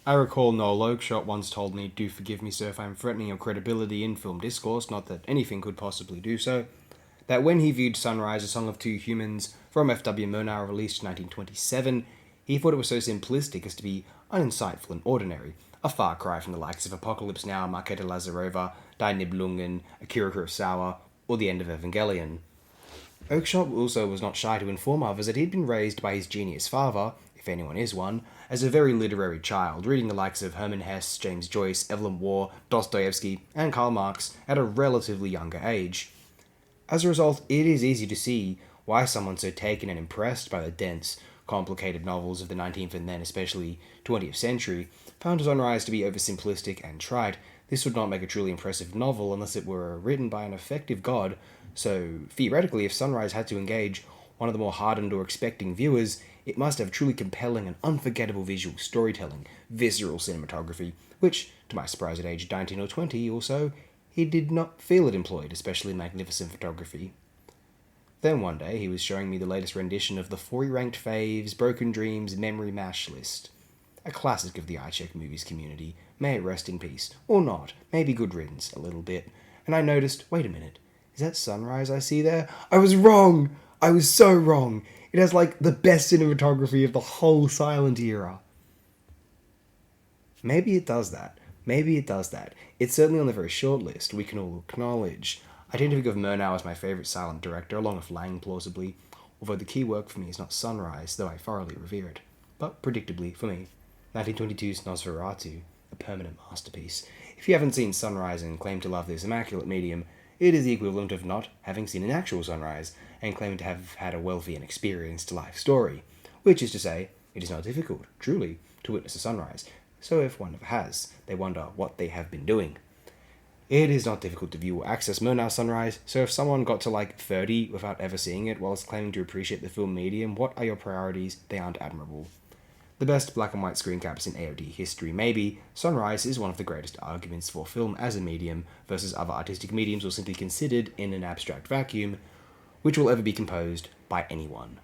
I recall Noel Oakeshott once told me, "Do forgive me, sir, if I am threatening your credibility in film discourse, not that anything could possibly do so," that when he viewed Sunrise, A Song of Two Humans, from F.W. Murnau, released in 1927, he thought it was so simplistic as to be uninsightful and ordinary, a far cry from the likes of Apocalypse Now, Marketa Lazarova, Die Nibelungen, Akira Kurosawa, or the end of Evangelion. Oakeshott also was not shy to inform others that he'd been raised by his genius father, if anyone is one, as a very literary child, reading the likes of Hermann Hesse, James Joyce, Evelyn Waugh, Dostoevsky, and Karl Marx at a relatively younger age. As a result, it is easy to see why someone so taken and impressed by the dense, complicated novels of the 19th and then especially 20th century found Sunrise to be oversimplistic and trite. This would not make a truly impressive novel unless it were written by an effective god, so theoretically, if Sunrise had to engage one of the more hardened or expecting viewers, it must have truly compelling and unforgettable visual storytelling, visceral cinematography, which, to my surprise at age 19 or 20 or so, he did not feel it employed, especially magnificent photography. Then one day he was showing me the latest rendition of the 40 ranked faves, Broken Dreams, Memory Mash list. A classic of the iCheck movies community, may it rest in peace, or not, maybe good riddance, a little bit, and I noticed, wait a minute, is that Sunrise I see there? I was wrong! I was so wrong! It has like the best cinematography of the whole silent era. Maybe it does that. Maybe it does that. It's certainly on the very short list, we can all acknowledge. I tend to think of Murnau as my favourite silent director, along with Lang plausibly, although the key work for me is not Sunrise, though I thoroughly revere it. But, predictably, for me, 1922's Nosferatu, a permanent masterpiece. If you haven't seen Sunrise and claim to love this immaculate medium, it is the equivalent of not having seen an actual sunrise, and claiming to have had a wealthy and experienced life story. Which is to say, it is not difficult, truly, to witness a sunrise, so if one never has, they wonder what they have been doing. It is not difficult to view or access Murnau Sunrise, so if someone got to like 30 without ever seeing it whilst claiming to appreciate the film medium, what are your priorities? They aren't admirable. The best black and white screen caps in AOD history, maybe, Sunrise is one of the greatest arguments for film as a medium versus other artistic mediums or simply considered in an abstract vacuum, which will ever be composed by anyone.